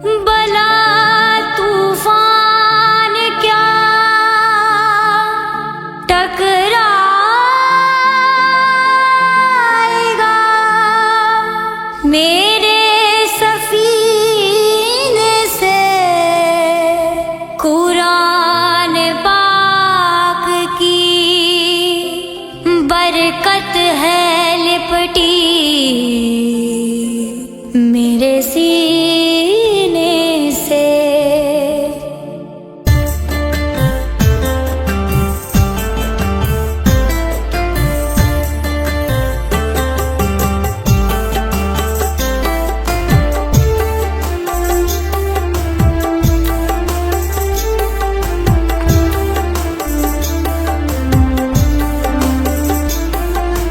बला तूफान क्या टकराएगा मेरे सफीने से। कुरान पाक की बरकत है लिपटी मेरे सीने से।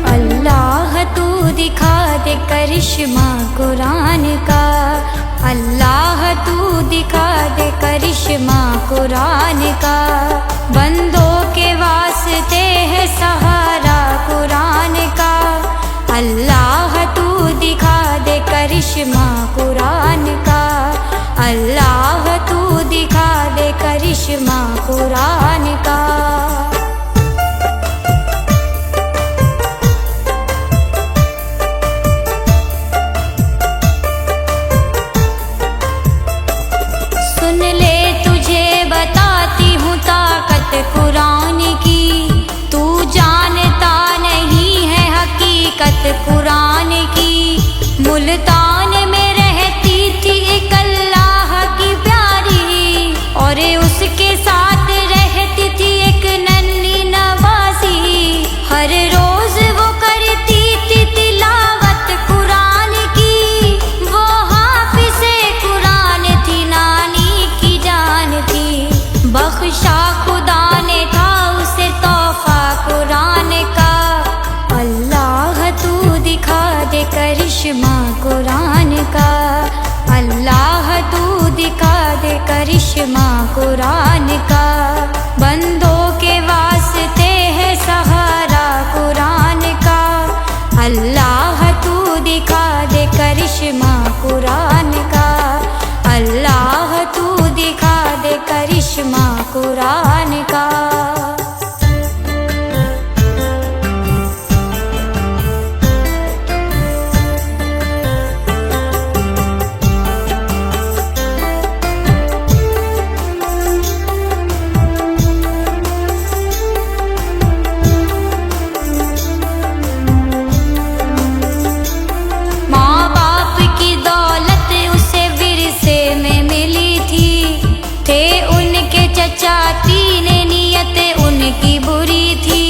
अल्लाह तू दिखा दे करिश्मा कुरान का। अल्लाह तू दिखा दे करिश्मा कुरान का। बंदों के वास्ते है सहारा कुरान का। अल्लाह तू दिखा दे करिश्मा कुरान का। अल्लाह तू दिखा दे करिश्मा कुरान का। सुन ले तुझे बताती हूँ ताकत कुरान की। तू जानता नहीं है हकीकत कुरान की। मुल्तान में रहती थी एक अल्लाह की प्यारी, और उसके साथ रहती थी एक नन्ही नवासी। हर रोज वो करती थी तिलावत कुरान की। वो हाफिज़े कुरान थी, नानी की जान थी। बख्शा खुदा ने था उसे तोहफा कुरान का। अल्लाह तू दिखा दे करिश्मा कुरान का। अल्लाह तू दिखा दे करिश्मा कुरान का। बंदों के वास्ते है सहारा कुरान का। अल्लाह तू दिखा दे करिश्मा कुरान का। अल्लाह तू दिखा दे करिश्मा कुरान का। माँ बाप की दौलत उसे विरसे में मिली थी। थे उनके चचा तीन नियत उनकी बुरी थी।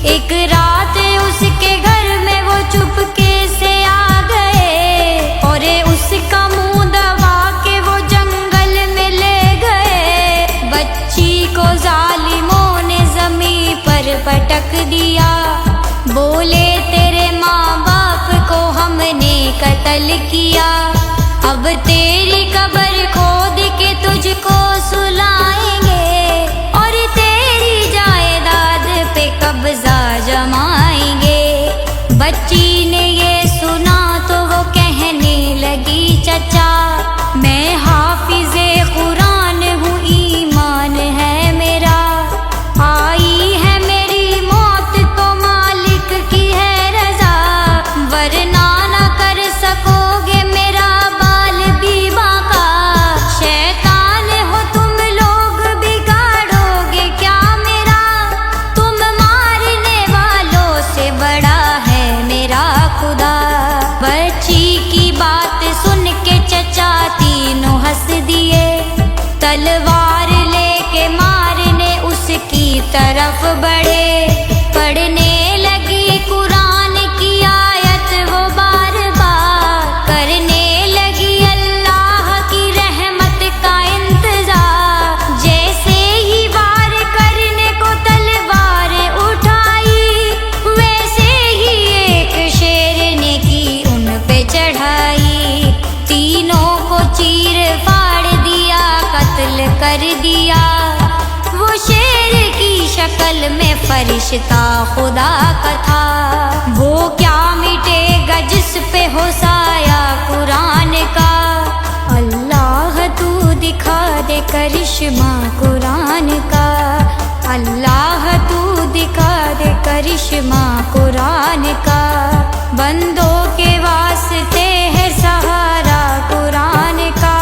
एक रात उसके घर में वो चुपके से आ गए, और उसका मुंह दबा के वो जंगल में ले गए। बच्ची को जालिमों ने जमीन पर पटक दिया। बोले तेरे माँ बाप को हमने कत्ल किया। अब तेरी कब्र खोद के तुझको सुलाएंगे, और तेरी जायदाद पे कब्जा जमाएंगे। बच्ची ने ये सुना तो वो कहने लगी चचा मैं हाफिज़े कुरान हूँ, ईमान है मेरा। आई है मेरी मौत तो मालिक की है रजा, वरना न कर सकोगे मेरा बाल भी बाका। शैतान हो तुम लोग बिगाड़ोगे क्या मेरा। तुम मारने वालों से बड़ा है मेरा खुदा। बच्ची की बात सुन के चचा तीनों हंस दिए। तलवार लेके मारने उसकी तरफ बढ़े। पढ़ने लगी कुरान की आयत वो बार बार। करने लगी अल्लाह की रहमत का इंतजार। जैसे ही वार करने को तलवार उठाई, वैसे ही एक शेर ने की उन पे चढ़ाई। तीनों को चीर फाड़ दिया, कत्ल कर दिया। वो शेर की शक्ल में फरिश्ता खुदा का था। वो क्या मिटेगा जिस पे हो साया कुरान का। अल्लाह दिखा दे करिश्मा कुरान का। अल्लाह तू दिखा दे करिश्मा कुरान का। बंदों के वास्ते है सहारा कुरान का।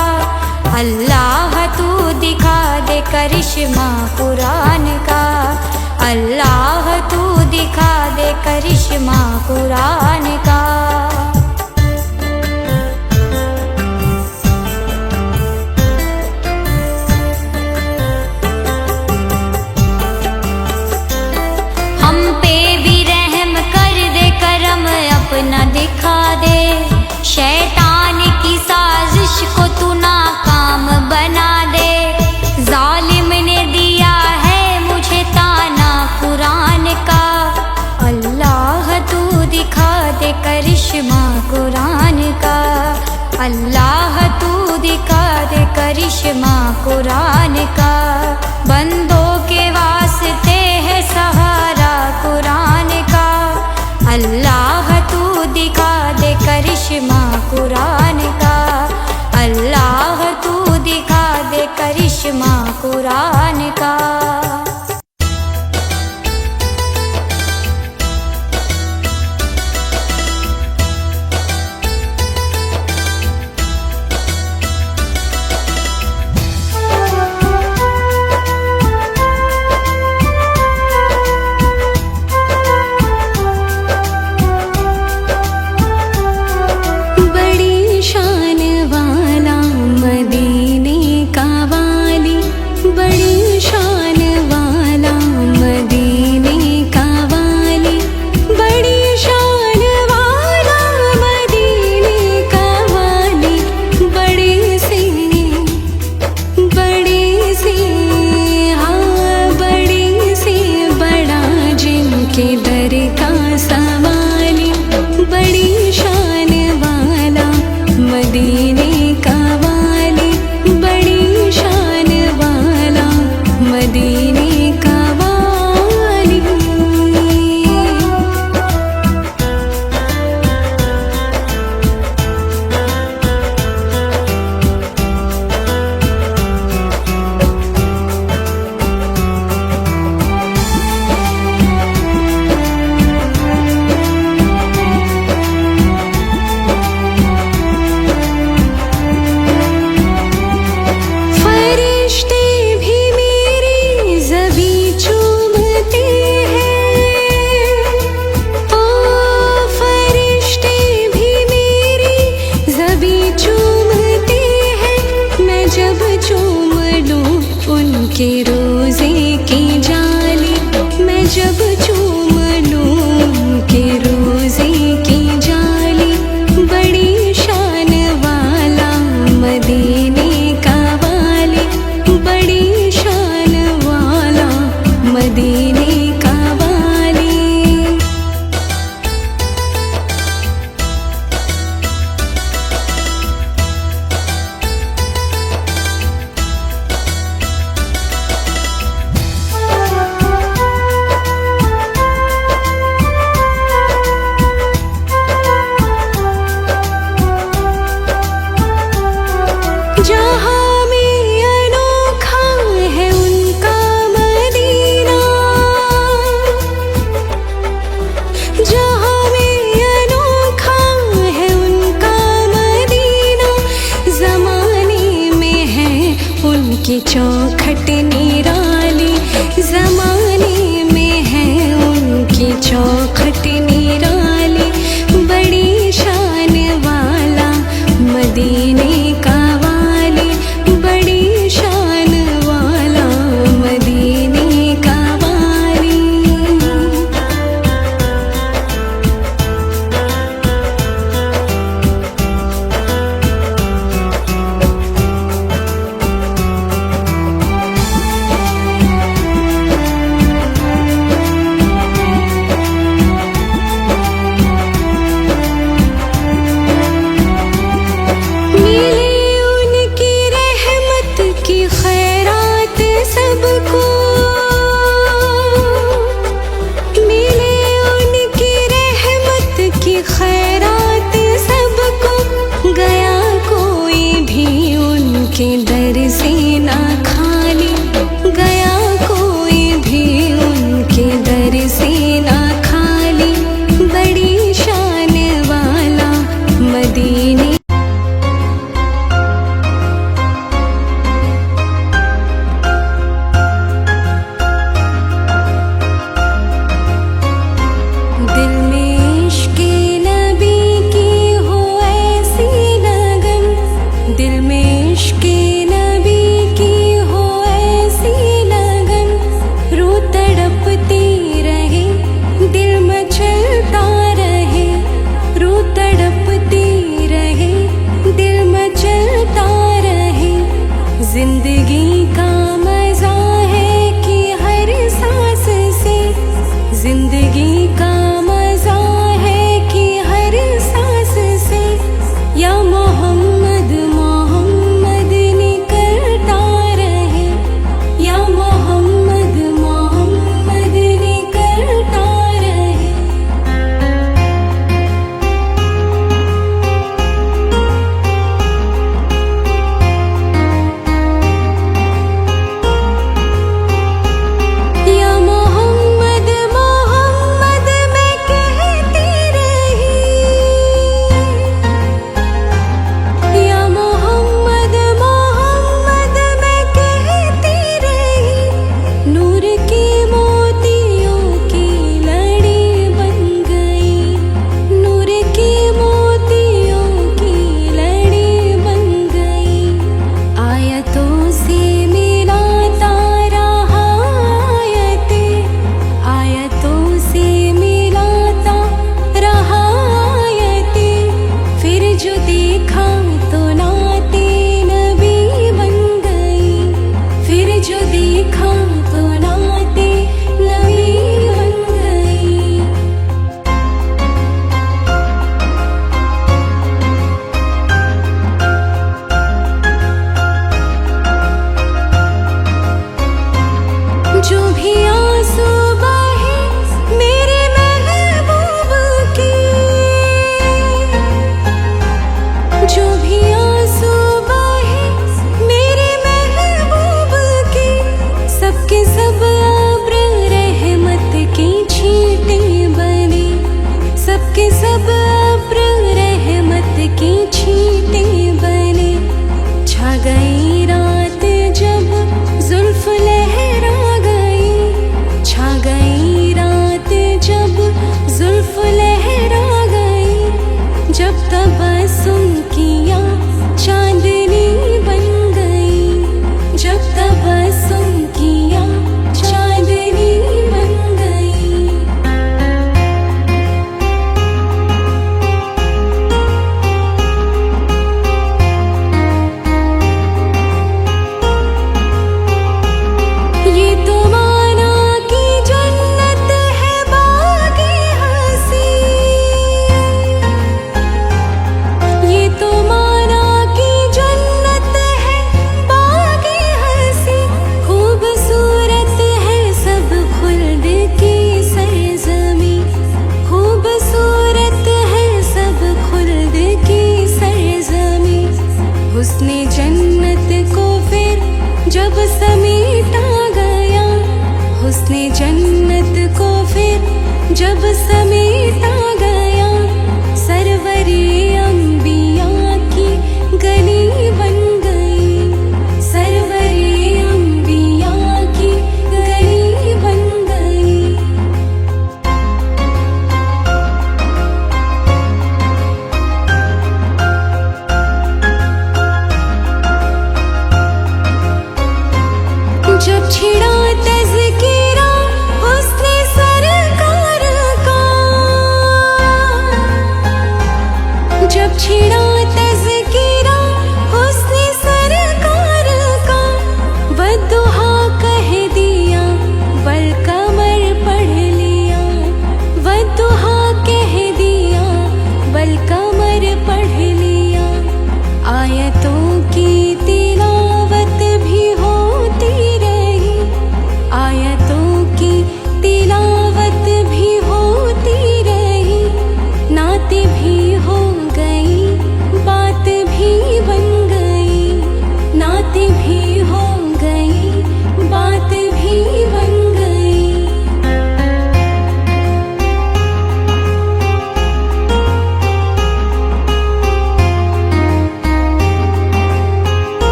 अल्लाह तू दिखा दे करिश्मा कुरान का। अल्लाह तू दिखा दे करिश्मा कुरान का। हम पे भी रहम कर दे, करम अपना दिखा दे। शैतान की साजिश को तू नाकाम बना दे। जालिम ने दिया है मुझे ताना कुरान का। अल्लाह तू दिखा दे करिश्मा कुरान का। अल्लाह तू दिखा दे करिश्मा कुरान का। बंदों के वास्ते है सहारा कुरान का। अल्लाह तू दिखा दे करिश्मा कुरान का। अल्लाह तू दिखा दे करिश्मा कुरान का। बड़ी शान वाला मदीने का वाली, बड़ी शान वाला मदीने का वाली, बड़ी शान वाला मदीने का वाली। बड़ी सी हाँ बड़ी सी बड़ा जिनके दर का सवाली। बड़ी शान वाला मदीने का वाली, बड़ी शान वाला मदीने का वाली। फरिश्ते भी मेरी ज़बी चूमते हैं। ओ फरिश्ते भी मेरी ज़बी चूमते हैं। मैं जब चूम लूं उनके रोज़े की जाली, मैं जब चूम लूं उनके रोज़े की जाली। बड़ी शान वाला मदीने का वाली, बड़ी शान वाला मदीने का वाली। जहाँ में अनोखा है उनका मदीना, जहाँ में अनोखा है उनका मदीना। ज़माने में है उनकी चौखट निराली, ज़माने में है उनकी चौखट निराली। बड़ी शान वाला मदीने का वाली, बड़ी शान वाला मदीने का वाली। उनके दर से ना खाली गया कोई भी उनके दर से ना खाली। बड़ी शान वाला मदीने दिल में इश्क़ नबी की हो ऐसी लगन, दिल में इश्क़ नबी की हो ऐसी लगन, रूह तड़पती रहे दिल मचलता रहे, रूह तड़पती रहे दिल मचलता रहे। जिंदगी का मजा है कि हर सांस से, जिंदगी का मजा है कि हर सांस से, या मोहम्मद मोहम्मद निकलता रहे, या मोहम्मद मोहम्मद निकलता रहे। या मोहम्मद मोहम्मद मैं कहती रही, या मोहम्मद मोहम्मद मैं कहती रही। नूर की मोतियों की लड़ी बन गई, नूर की मोतियों की लड़ी बन गई। आयतों से मिलाता रहा आयतें, आयतों से मिलाता रहा आयतें। फिर जो देखा तो नाते नबी बन गई, फिर जो देखा तो नाते नबी बन गई। जो भी आंसू बहे मेरे महबूब के, जो भी आंसू बहे मेरे महबूब के, सबके सब अब्र रहमत की छींटें बने, सबके सब अब्र रहमत की छींटें बने। छा गई रात जब जुल्फ लहरा गई, छा गई रात जब जुल्फ लहरा गई। जब तबस्सुम किया चांदनी बन गई, जब तबस्सुम किया चांदनी बन गई। ये तो माना कि जन्नत है बाग़े हंसी, ये तो माना कि जन्नत है बाग़े हंसी। खूबसूरत है सब खुल्द की सरज़मीं, खूबसूरत है सब खुल्द की सरज़मीं। हुस्ने जन्नत को फिर जब समेटा गया, हुस्ने जन्नत को फिर जब समेटा गया। सरवरे अंबिया की गली बन गई, सरवरे अंबिया की गली बन गई। जब छिड़ा तज़किरा हुस्ने सरकार का, जब छिड़ा तज़किरा हुस्ने सरकार का। वद्दुहा कह दिया बल कमर पढ़ लिया, वद्दुहा कह दिया बल कमर पढ़ लिया। आयतों की तिलावत भी होती रही,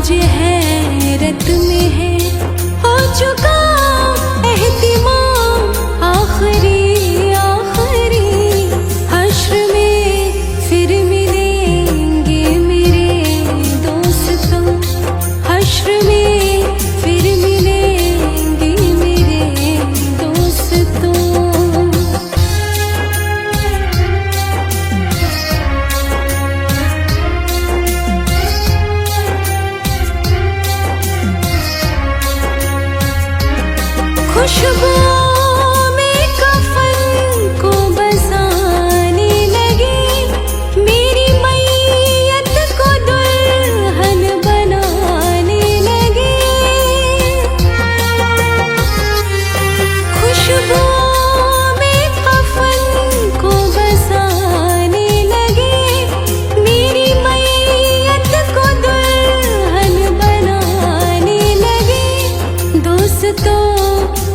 आज हैरत में है, हो चुका एहतिमाम आखिरी आखिरी। हश्र में फिर मिलेंगे मेरे दोस्तों, हश्र में फिर मिलेंगे मेरे दोस्तों। खुशबुओं में कफन को बसाने लगे, मेरी मैयत को दुल्हन बनाने लगे। खुशबुओं में कफन को बसाने लगे, मेरी मैयत को दुल्हन बनाने लगे। दोस्तों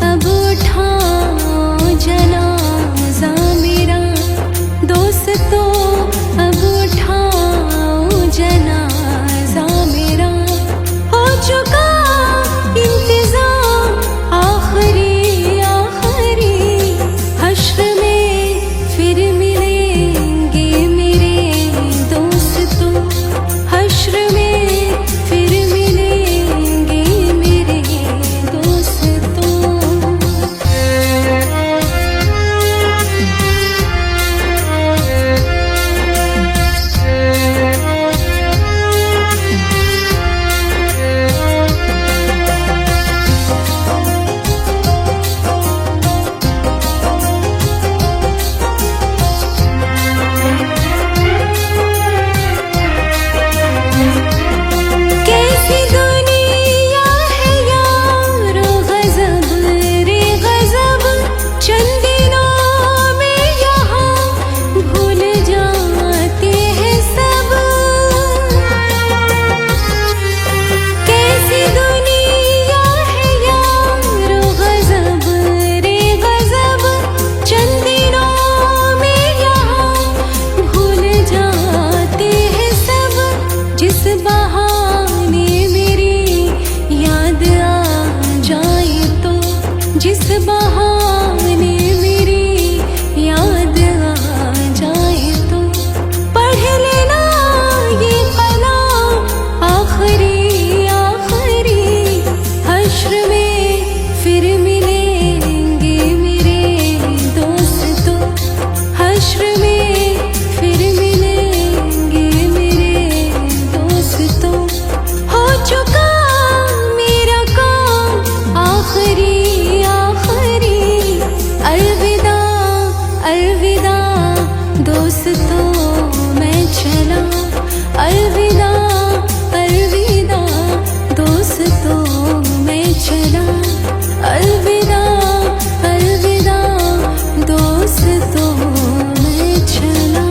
अब उठाओ जनाजा मेरा, दोस्तों अब उठाओ जनाजा मेरा। हो चुका इंतजाम आखिरी आखिरी। हश्र में फिर मिलेंगे मेरे दोस्तों, हश्र में फिर मिलेंगे मेरे दोस्तों। कैसी दुनिया है यारो गज़ब रे गज़ब, चंद दिनों में यहाँ भूल जाते हैं सब। कैसी दुनिया है यारो गज़ब रे गज़ब, चंद दिनों में यहाँ भूल जाते हैं सब। जिस बहाने मेरी याद आ जाए तो, जिस बहाने मेरी याद आ जाए तो, पढ़ लेना ये कलाम आखिरी आखिरी। हश्र में फिर मिलेंगे मेरे दोस्तों, हश्र में फिर मिलेंगे मेरे दोस्तों। हो चुका मेरा काम आखिरी आखिरी। अलविदा अलविदा दोस्तों मैं चला, अलविदा अलविदा दोस्तों मैं चला, अलविदा अलविदा दोस्तों मैं चला।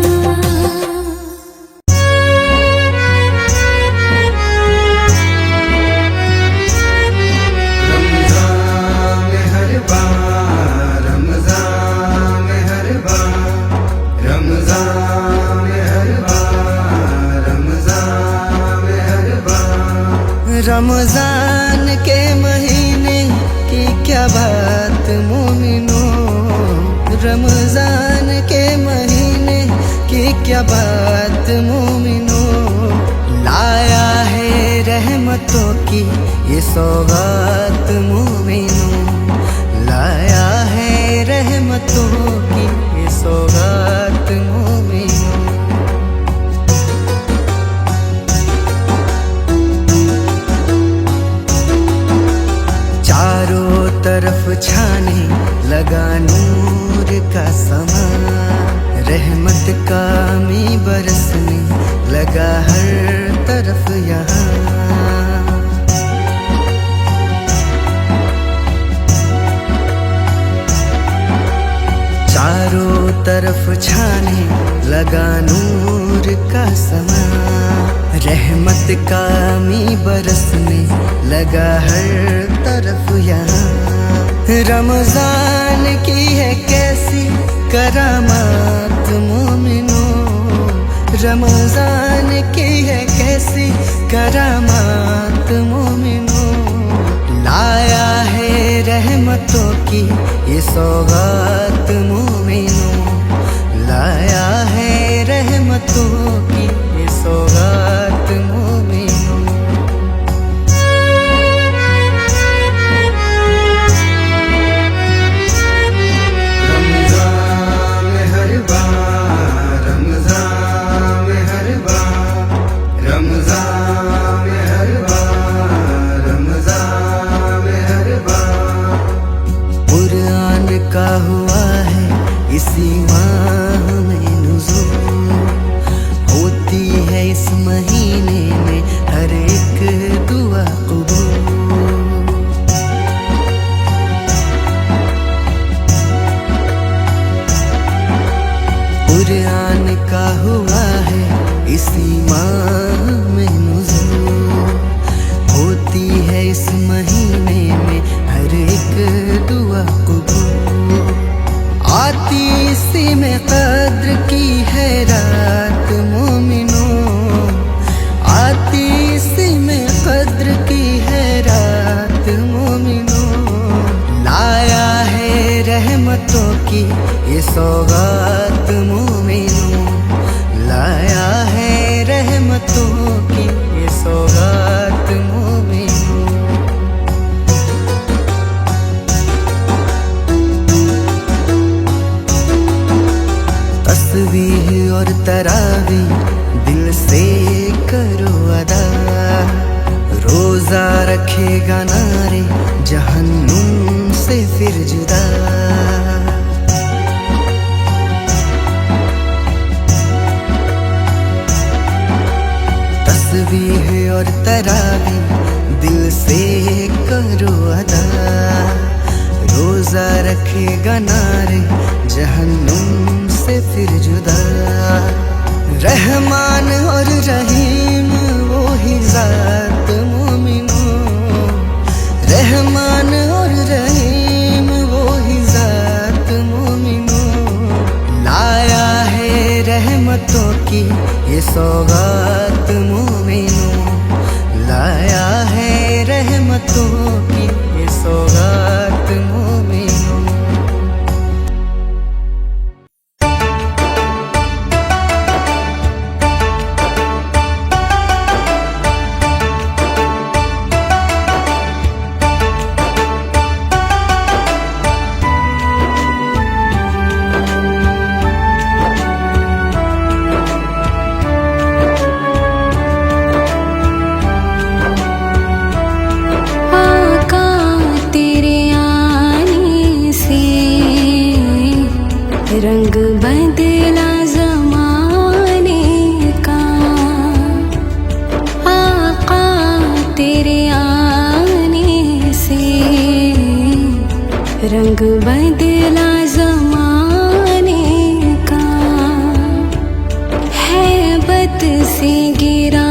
रमज़ान मेहरबान, रमज़ान मेहरबान, रमज़ान मेहरबान, रमज़ान मेहरबान। रमज़ान के महीने की क्या बात मोमिनो, रमज़ान के महीने की क्या बात मोमिनो। लाया है रहमतों की ये सौगात मोमिनो, लाया है रहमतों की ये सौगात मोमिनो। चारों तरफ छाने लगा नूर का समा, रहमत का मी बरसने लगा हर तरफ यहाँ। चारों तरफ छाने लगा नूर का समा, रहमत का मी बरसने लगा हर तरफ यहाँ। रमज़ान की है कैसी करामात मोमिनो, रमज़ान की है कैसी करामात सौगात मोमिनो, लाया है रहमतों की ये सौगात मोमिनो, लाया है रहमतों की ये सौगात मोमिनो। रमज़ान में हर बार, रमज़ान में हर बार, रमज़ान में हर बार, रमज़ान में हर बार। कुरान का हुआ है इसी माह में नुज़ूल, होती है इस महीने में हर एक दुआ कबूल। कुरान का हुआ है इसी माह में नुज़ूल, होती है इस महीने में हर एक दुआ कबूल। आती इसी में कद्र की है रात मोमिनो, आती इसी में कद्र की है रात मोमिनो, लाया है रहमतों की ये सौगात मोमिनो, लाया है रहमतों की ये सौगात मोमिनो। तस्बीह और तरावी दिल से करो अदा, रोजा रखेगा नारे जहन्नुम से फिर जुदा। तस्बीह और तरावी दिल से करो अदा, रोजा रखेगा नारे जहन्नुम से फिर जुदा। रहमान और रहीम वो ही ज़ात मोमिनो, रहमान और रहीम वो ही ज़ात मोमिनो, लाया है रहमतों की ये सौगात मोमिनो, लाया है रहमतों की ये सौगात मोमिनो। रंग बदला ज़माने का, आका तेरे आने से रंग बदला ज़माने का। हैबत से गिरा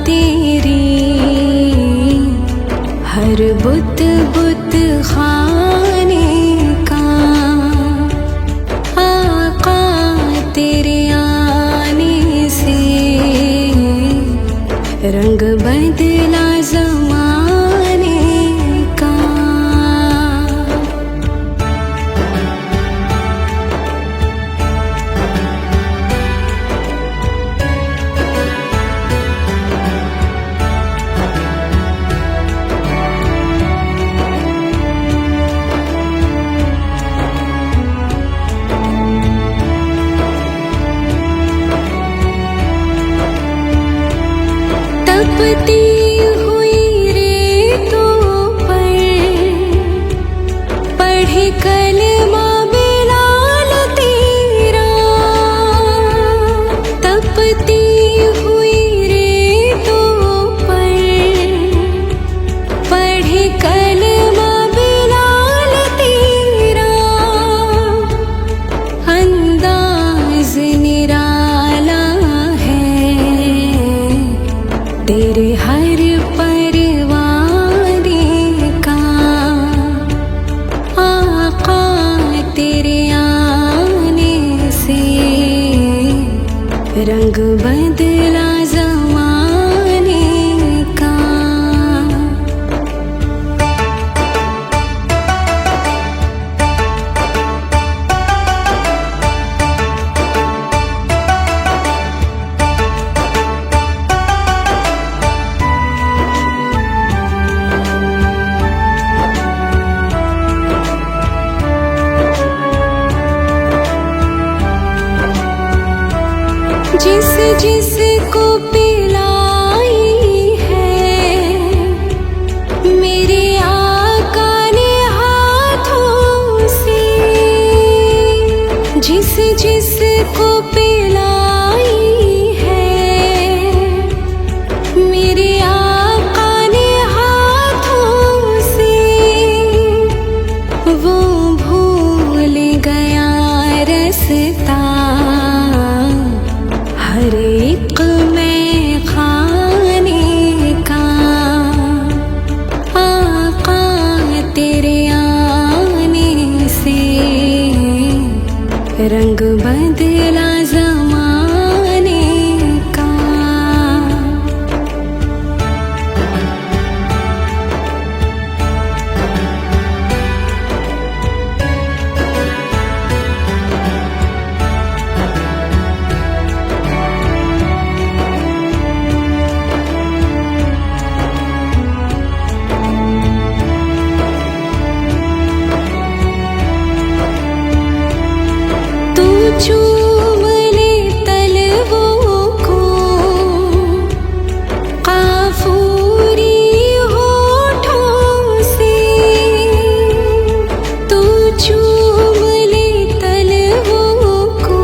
तेरी हर बुत बुत खाने का, तेरे आने से रंग बदला ज़माने का। तपती हुई रेतों पर पढ़े कलमा बिलाल तेरा, तपती हुई रेतों पर पढ़े कलमा बिलाल तेरा, अंदाज निराला तेरे हर परवाने का, आका तेरे आने से रंग बदला ज़माने का। जिस जिस को पिलाई है मेरे आका ने हाथों से, जिस जिस को पिलाई है मेरे आका ने हाथों से, वो भूल गया रास्ता हर एक में खाने का। आका तेरे आने से रंग बदला ज़माने का। तू चूम ले तलवों को काफूरी होठों से, तू चूम ले तलवों को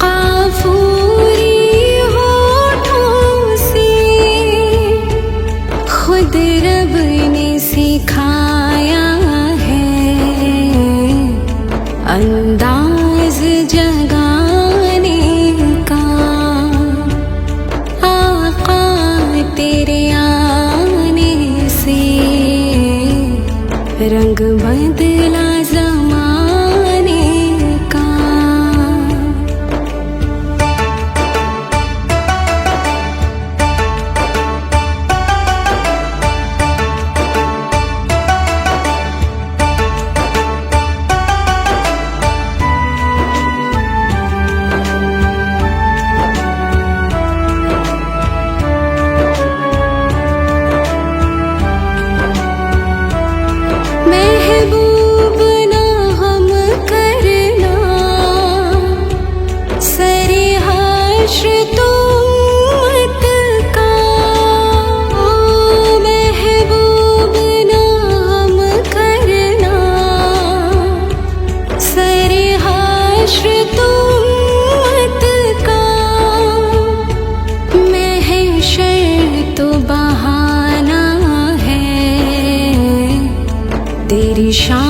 काफूरी होठों से। खुद रब ने सिखाया है अंदाज जगाने का। आका तेरे आने से रंग बदला ज़माने का। महबूब ना हम करना सरे हश्र तो उम्मत का। ओ महबूब ना हम करना सरे हश्र तो उम्मत का। महशर तो बहाना है तेरी शान